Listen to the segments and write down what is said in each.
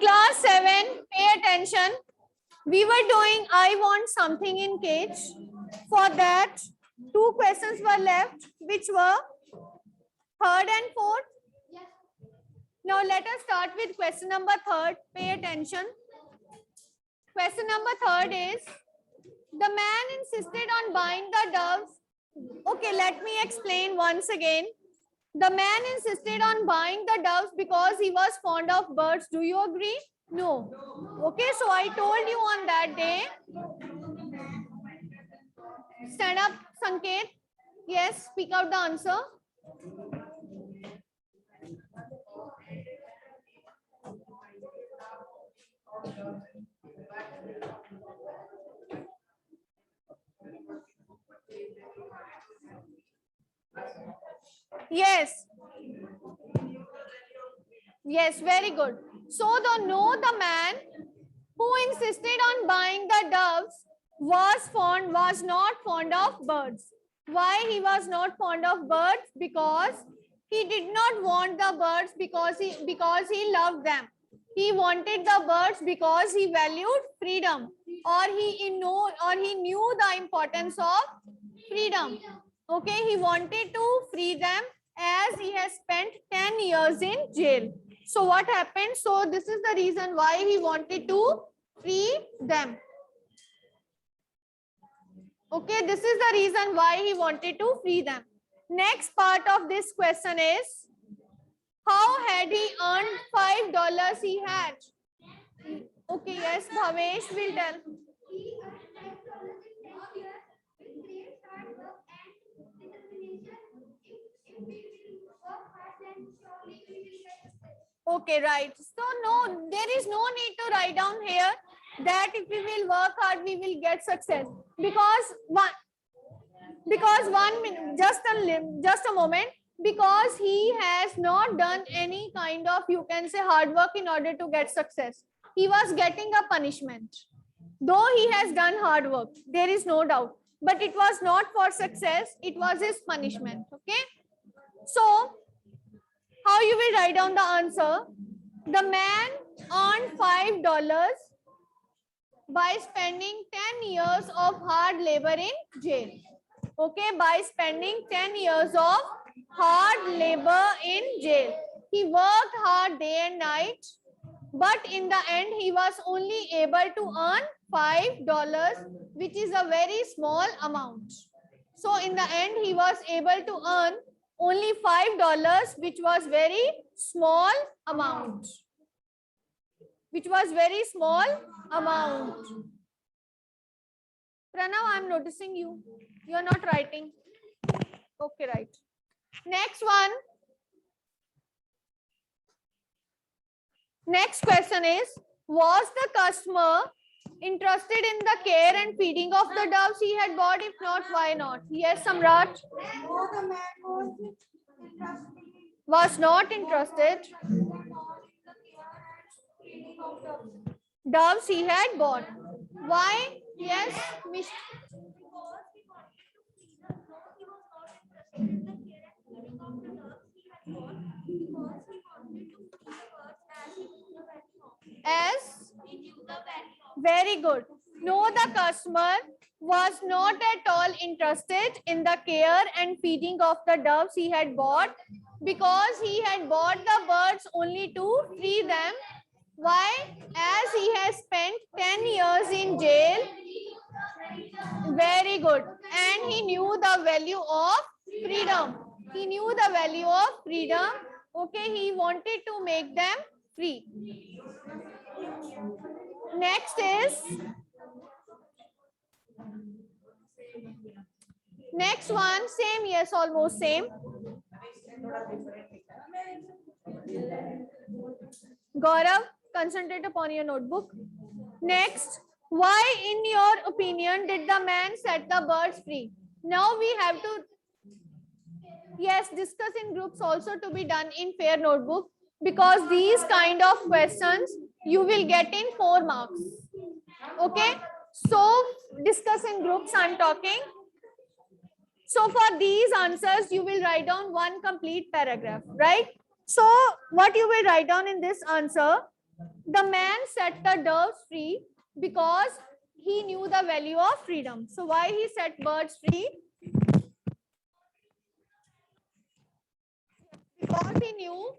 Class 7, pay attention. We were doing I want something in cage. For that, 2 questions were left, which were third and fourth. Now let us start with question number third. Pay attention. Question number third is, the man insisted on buying the doves. Okay, let me explain once again. The man insisted on buying the doves because he was fond of birds. Do you agree? No. Okay, so I told you on that day. Stand up, Sanket. Yes, speak out the answer. Yes. Yes, very good. So the man who insisted on buying the doves was not fond of birds. Why he was not fond of birds? Because he did not want the birds because he loved them. He wanted the birds because he valued freedom, or he knew the importance of freedom. Okay, he wanted to free them as he has spent 10 years in jail. So what happened? So this is the reason why he wanted to free them. Okay, this is the reason why he wanted to free them. Next part of this question is, how had he earned $5 he had? Okay, yes, Bhavesh will tell. Okay, right. So no, there is no need to write down here that if we will work hard, we will get success. Because one minute, just a moment, because he has not done any kind of, you can say, hard work in order to get success. He was getting a punishment. Though he has done hard work, there is no doubt. But it was not for success, it was his punishment. Okay. So, how you will write down the answer? The man earned $5 by spending 10 years of hard labor in jail. Okay, by spending 10 years of hard labor in jail. He worked hard day and night, but in the end, he was only able to earn $5, which is a very small amount. So in the end, he was able to earn only $5, which was very small amount. Which was very small amount. Pranav, I'm noticing you. You are not writing. Okay, right. Next one. Next question is, was the customer interested in the care and feeding of the doves he had bought? If not, why not? Yes, Samrat. Was not interested. Doves he had bought. Why? Yes, Miss. As very good. No, the customer was not at all interested in the care and feeding of the doves he had bought, because he had bought the birds only to free them. Why? As he has spent 10 years in jail. Very good. And he knew the value of freedom. He knew the value of freedom. Okay, he wanted to make them free. Next is, next one, same, yes, almost same. Gaurav, concentrate upon your notebook. Next, why in your opinion did the man set the birds free? Now we have to, yes, discuss in groups also to be done in fair notebook, because these kind of questions you will get in 4 marks. Okay, so discuss in groups, I'm talking. So for these answers, you will write down 1 complete paragraph, right? So what you will write down in this answer? The man set the doves free because he knew the value of freedom. So why he set birds free? Because he knew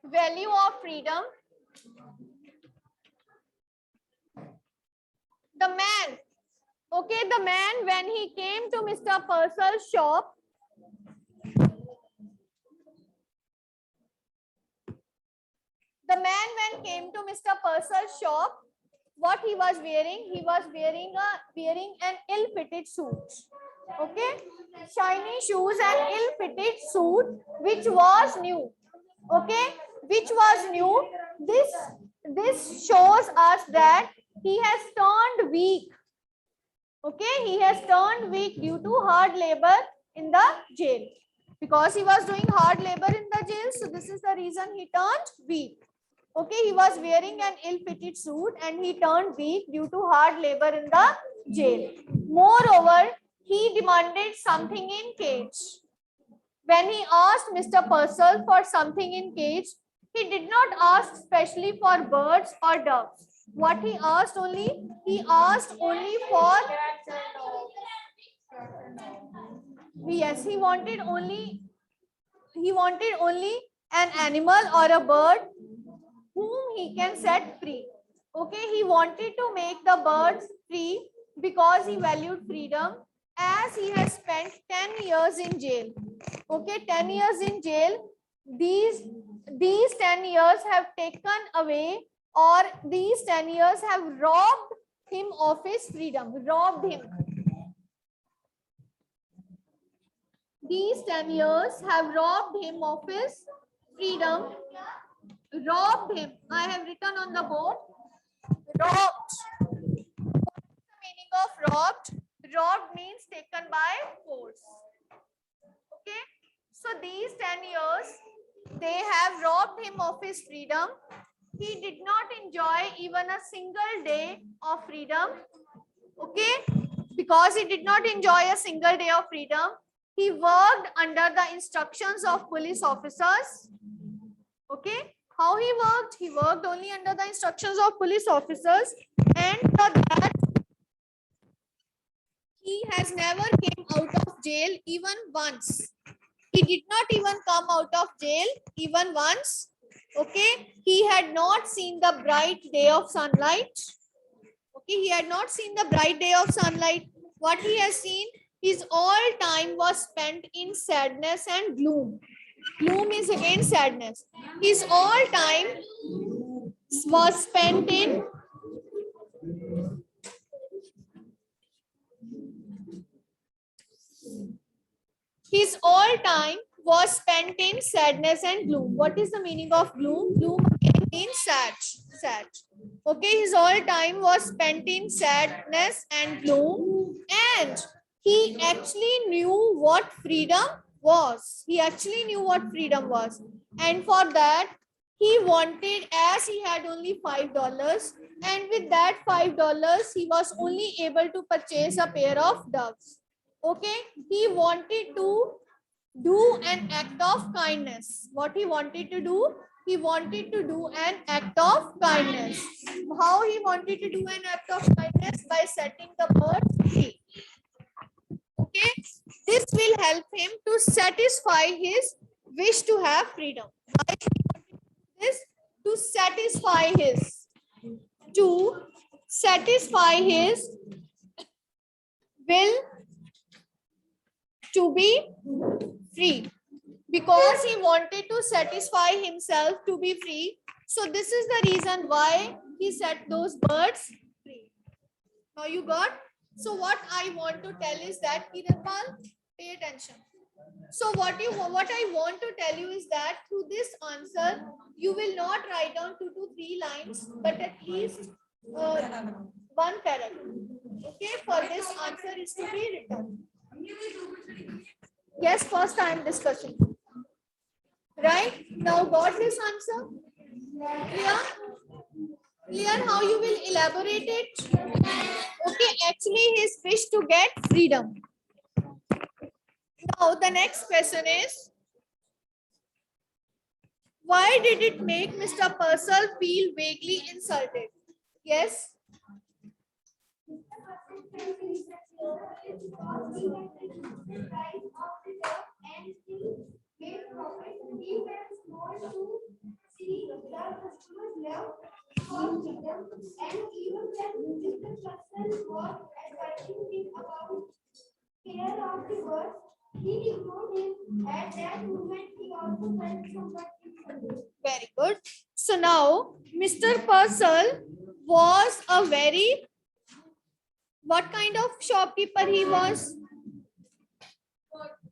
value of freedom. The man, okay, the man, when he came to Mr. Purcell's shop, came to Mr. Purcell's shop, what he was wearing? He was wearing an ill-fitted suit. Okay, shiny shoes and ill-fitted suit, which was new. Okay, which was new. This shows us that he has turned weak. Okay, he has turned weak due to hard labor in the jail. Because he was doing hard labor in the jail, so this is the reason he turned weak. Okay, he was wearing an ill-fitted suit and he turned weak due to hard labor in the jail. Moreover, he demanded something in cage. When he asked Mr. Purcell for something in cage, he did not ask specially for birds or doves. What he asked only? He asked only for... Yes, he wanted only an animal or a bird whom he can set free. Okay, he wanted to make the birds free because he valued freedom, as he has spent 10 years in jail. Okay, 10 years in jail. These 10 years have taken away, or these 10 years have robbed him of his freedom, robbed him. These 10 years have robbed him of his freedom, robbed him. I have written on the board, robbed. What's the meaning of robbed? Robbed means taken by force. Okay, so these 10 years, they have robbed him of his freedom. He did not enjoy even a single day of freedom. Okay, because he did not enjoy a single day of freedom, he worked under the instructions of police officers. Okay, how he worked? He worked only under the instructions of police officers, and for that he has never came out of jail even once. He did not even come out of jail even once. Okay, he had not seen the bright day of sunlight. Okay, he had not seen the bright day of sunlight. What he has seen, his all time was spent in sadness and gloom. Gloom is again sadness. His all time was spent in sadness and gloom. What is the meaning of gloom? Gloom again means sad. Okay, his all time was spent in sadness and gloom, and he actually knew what freedom was. He actually knew what freedom was, and for that he wanted, as he had only $5, and with that $5 he was only able to purchase a pair of doves. Okay, he wanted to do an act of kindness. What he wanted to do? He wanted to do an act of kindness. How he wanted to do an act of kindness? By setting the birds free. Okay, this will help him to satisfy his wish to have freedom. Why he wanted to do this? To satisfy his will to be free, because he wanted to satisfy himself to be free. So this is the reason why he set those birds free. Now you got? So what I want to tell is that, Kiranpal, pay attention. So what I want to tell you is that through this answer, you will not write down 2 to 3 lines, but at least one paragraph. Okay, for this answer is to be written. Yes, first I am discussing. Right? Now got this answer? Clear? Clear how you will elaborate it? Okay, actually his wish to get freedom. Now the next question is, Why did it make Mr. Purcell feel vaguely insulted? Yes. Very good. So now, Mr. Purcell was a very, what kind of shopkeeper he was?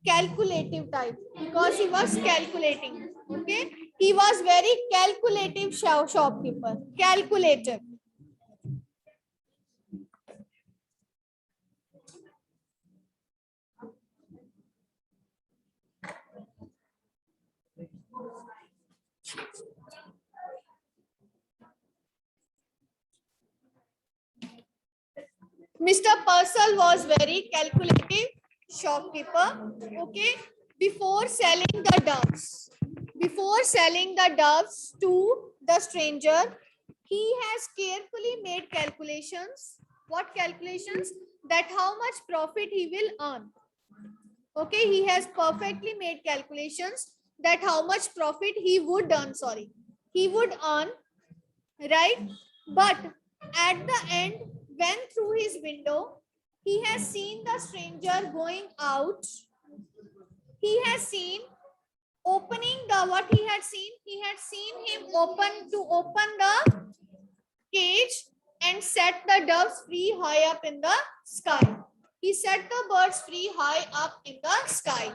Calculative type, because he was calculating. Okay, he was very calculative shopkeeper. Calculative. Mr. Purcell was very calculative shopkeeper. Okay, before selling the doves, to the stranger, he has carefully made calculations. What calculations? That how much profit he will earn. Okay, he has perfectly made calculations that how much profit he would earn. He would earn, right? But at the end, when through his window, he has seen the stranger going out. He has seen opening the, what he had seen? He had seen him open the cage and set the doves free high up in the sky. He set the birds free high up in the sky.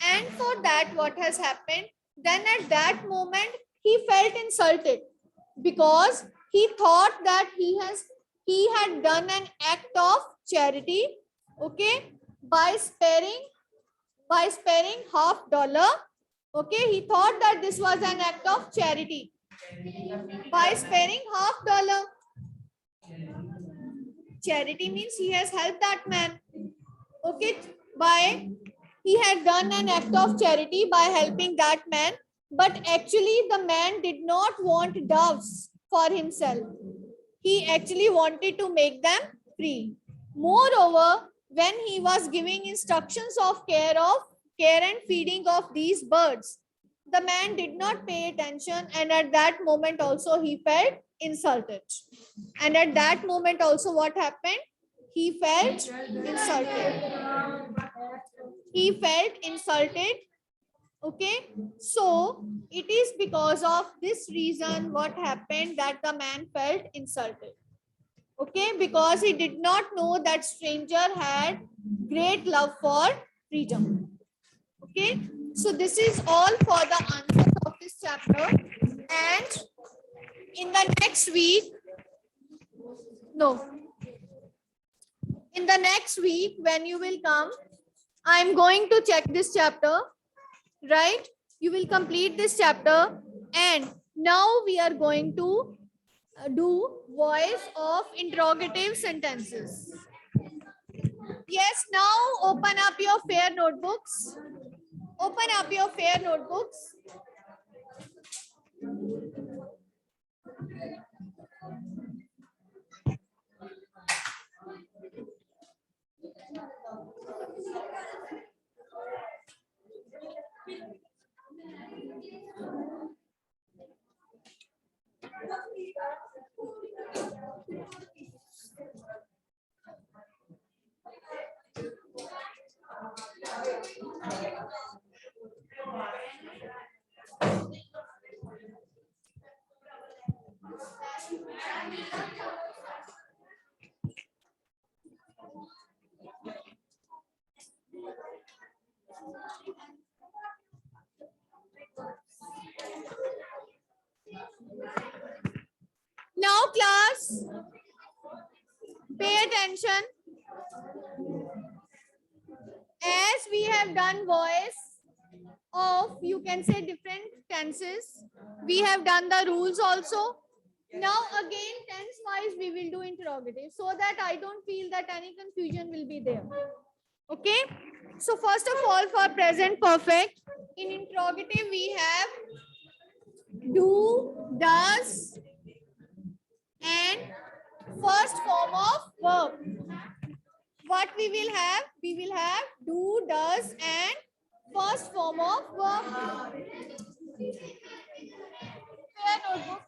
And for that, what has happened? Then at that moment, he felt insulted because he thought that he had done an act of charity, okay, by sparing $50. Okay, he thought that this was an act of charity by sparing $50. Charity means he has helped that man. Okay, he had done an act of charity by helping that man, but actually the man did not want doves for himself. He actually wanted to make them free. Moreover, when he was giving instructions of care and feeding of these birds, the man did not pay attention, and at that moment also he felt insulted. And at that moment also what happened? He felt insulted. Okay, so it is because of this reason what happened that the man felt insulted. Okay, because he did not know that stranger had great love for freedom. Okay, so this is all for the answers of this chapter. And in the next week, when you will come, I'm going to check this chapter, right? You will complete this chapter, and now we are going to do voice of interrogative sentences. Yes, now open up your fair notebooks. Now class, pay attention. As we have done voice of, you can say, different tenses, we have done the rules also. Now again, tense wise we will do interrogative, so that I don't feel that any confusion will be there. Okay, so first of all, for present perfect, in interrogative we have do, does, and first form of verb. What we will have? We will have do, does, and first form of verb. Fair notebook.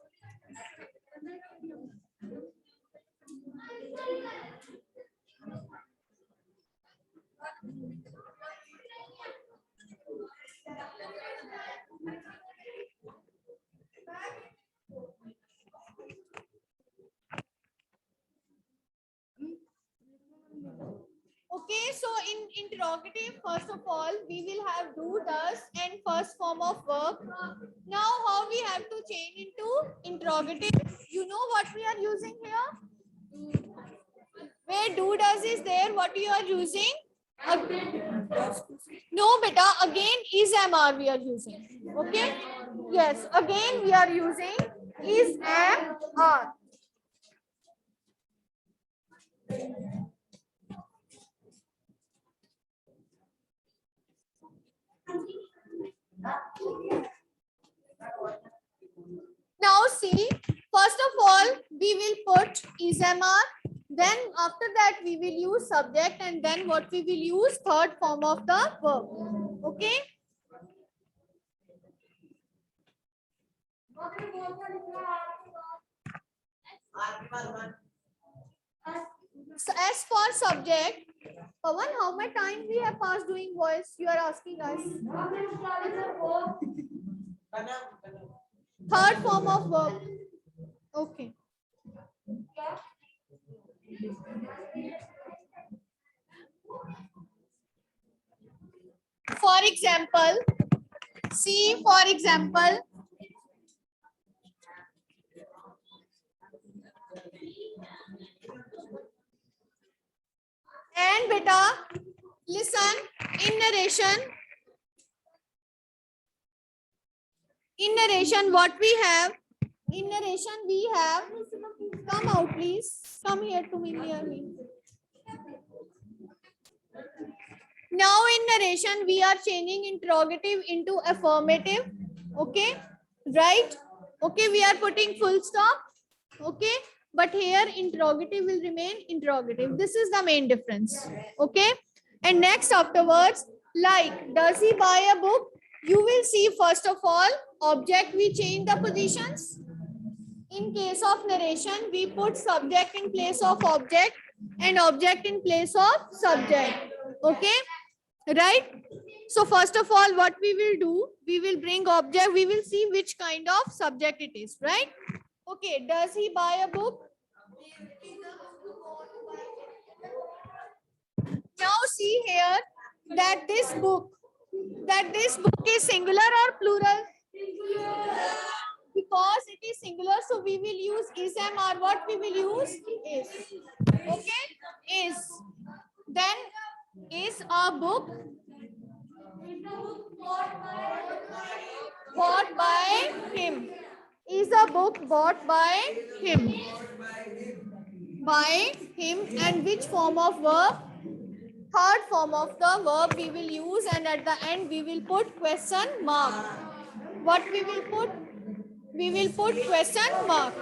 Okay, so in interrogative, first of all, we will have do, does, and first form of verb. Now, how we have to change into interrogative? You know what we are using here? Where do, does is there, what you are using? No, beta, again is, am, are we are using. Okay? Yes, again we are using is, am, are. Now see, first of all, we will put is, am, are. Then after that, we will use subject, and then what we will use? Third form of the verb. Okay? So as for subject, Pawan, how much time we have passed doing voice? You are asking us. Third form of verb. Okay. For example, see, for example, and beta, listen, in narration, what we have? In narration, we have, come out please, come here to me, near me. Now in narration, we are changing interrogative into affirmative. Okay, right? Okay, we are putting full stop. Okay, but here interrogative will remain interrogative. This is the main difference. Okay, and next afterwards, like, does he buy a book? You will see first of all, object, we change the positions. In case of narration, we put subject in place of object and object in place of subject. Okay, right? So first of all, what we will do, we will bring object, we will see which kind of subject it is, right? Okay, does he buy a book? Now see here that this book is singular or plural? Because it is singular, so we will use is, am, or what we will use? Is. Okay, is. Then is a book bought by him. Is a book bought by him. By him, and which form of verb? Third form of the verb we will use, and at the end we will put question mark. What we will put? We will put question mark.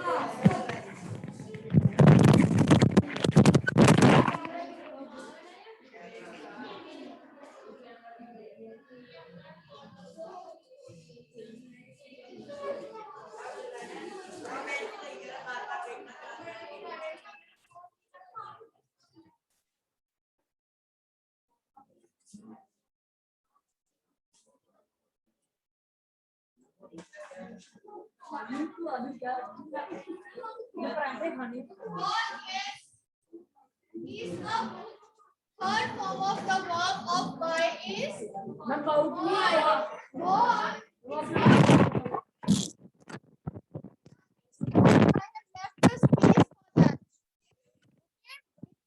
Is a third form of the verb of buy is bought.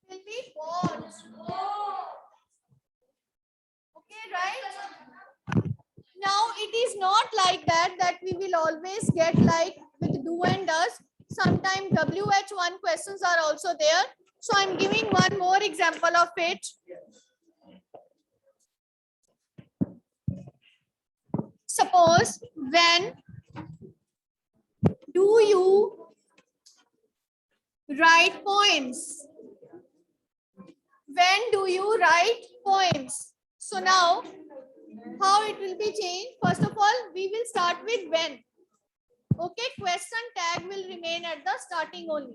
Will be bought. Okay, right? Now it is not like that we will always get like with do and does. Sometimes WH1 questions are also there. So I'm giving one more example of it. Suppose when do you write poems? When do you write poems? So now, how it will be changed? First of all, we will start with when. Okay, question tag will remain at the starting only.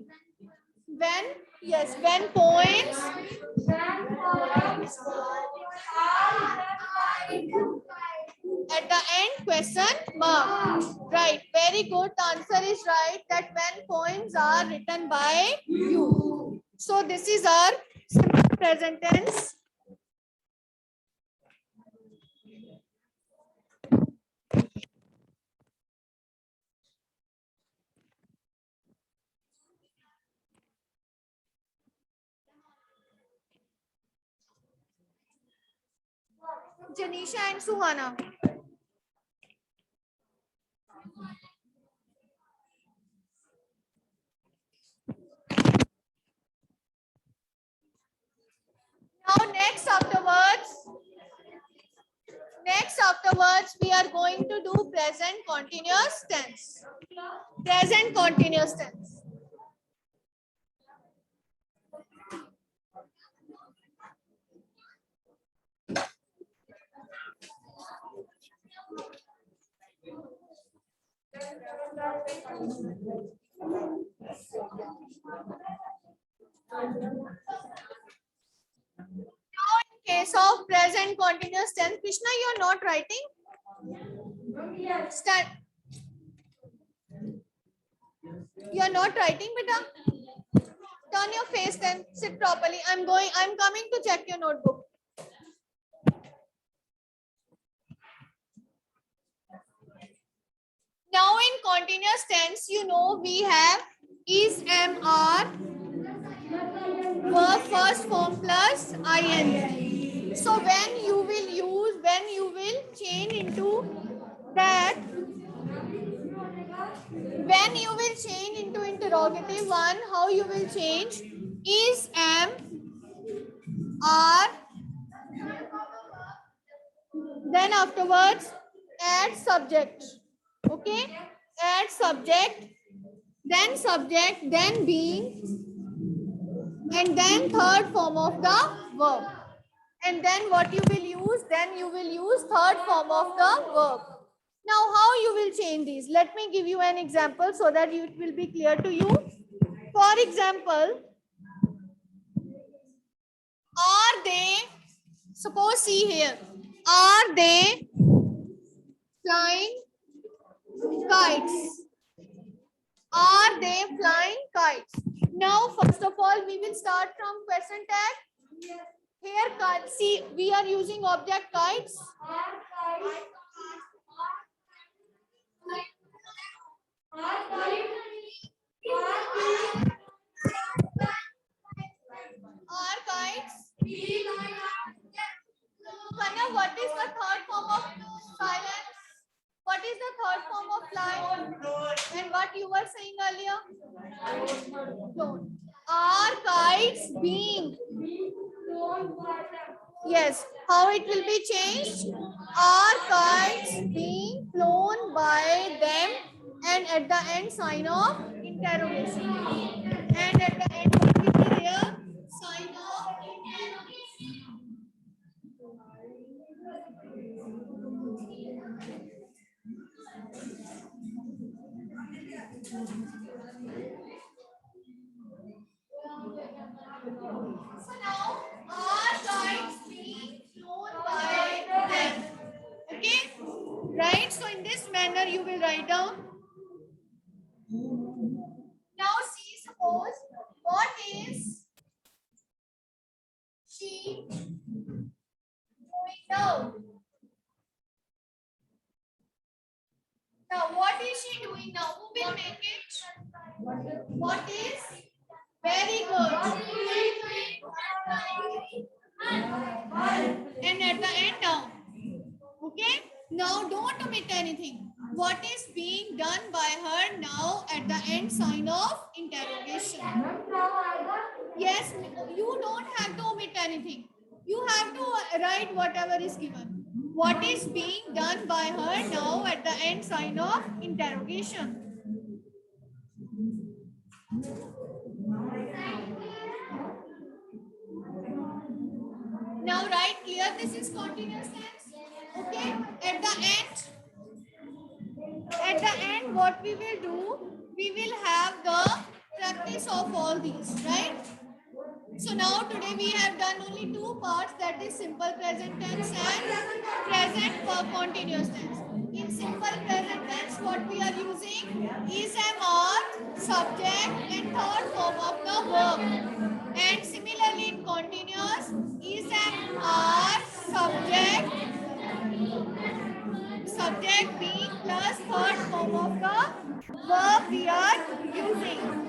When, yes, when poems. At the end, question mark. Right, very good. The answer is right, that when poems are written by you. So this is our simple present tense. Janisha and Suhana. Now next afterwards, we are going to do present continuous tense. Present continuous tense. Now in case of present continuous tense, Krishna, you are not writing? Stand. You are not writing, beta? Turn your face then, sit properly. I'm coming to check your notebook. Now in continuous tense, you know we have is, am, are, verb first form plus ing. So when you will change into that, when you will change into interrogative one, how you will change? Is, am, are, then afterwards add subject. Okay, add subject, then being, and then third form of the verb. And then what you will use? Then you will use third form of the verb. Now how you will change these? Let me give you an example so that it will be clear to you. For example, are they, suppose see here, are they flying kites? Are they flying kites? Now, first of all, we will start from question tag. Here, see, we are using object kites. Are kites? Kanya, what is the third form of silence? What is the third form of fly? And what you were saying earlier? Don't. Are kites being? Yes. How it will be changed? Are kites being flown by them? And at the end, sign of interrogation. And at the end, what will be there? Sign of interrogation. So now, are kites being flown by them? Okay, right? So in this manner, you will write down. Now see, suppose what is she doing now? Now what is she doing now? Who will make it? What is? Very good. And at the end now. Okay. Now don't omit anything. What is being done by her now? At the end, sign of interrogation. Yes, you don't have to omit anything. You have to write whatever is given. What is being done by her now? At the end, sign of interrogation. Now write clear. This is continuous tense. Okay. At the end, what we will do, we will have the practice of all these, right? So now today we have done only two parts, that is simple present tense and present continuous tense. In simple present tense, what we are using is am, are, subject and third form of the verb. And similarly in continuous, is am, are, subject being plus third form of the verb we are using.